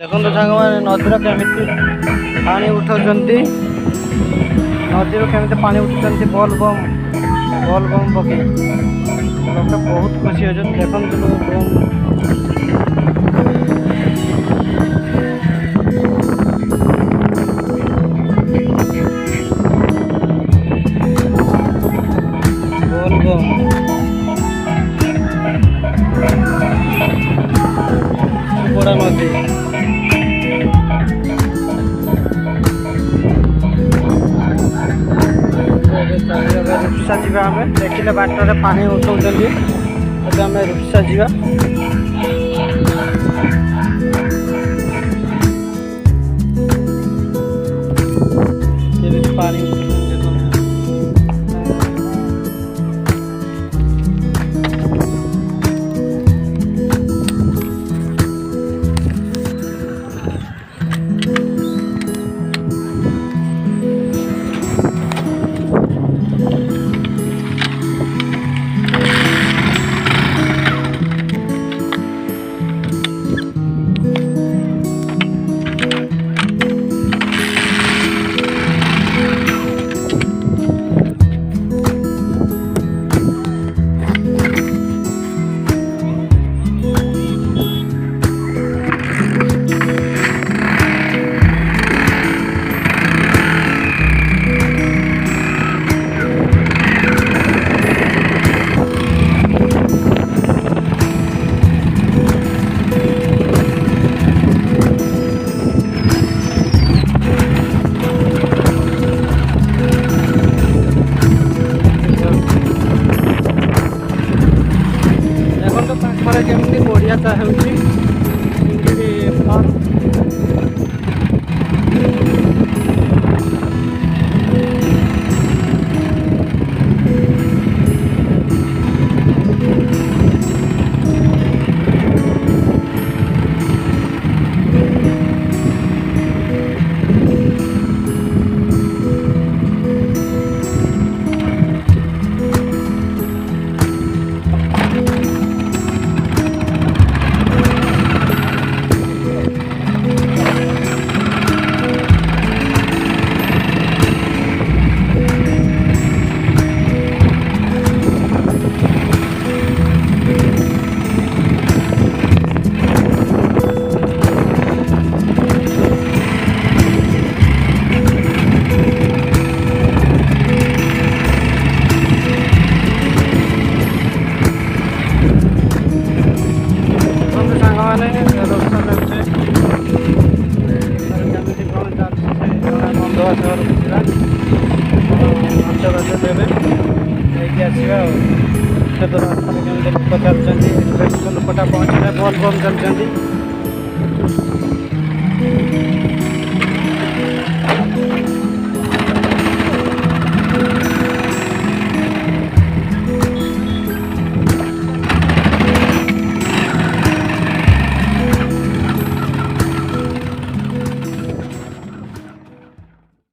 देखो सांग मैंने नदीर केमी पानी उठाऊँच नदीर केमी पानी उठुंट बल बम पकई लोक बहुत खुशी अच्छा देखो बड़ा नदी रूपसा जा आम देखिले बाटर पानी उठाऊँ आम रूपसा जा पानी केमती बढ़िया चा हो लोक चलते लोकटा पहुँचे बल बम चलते।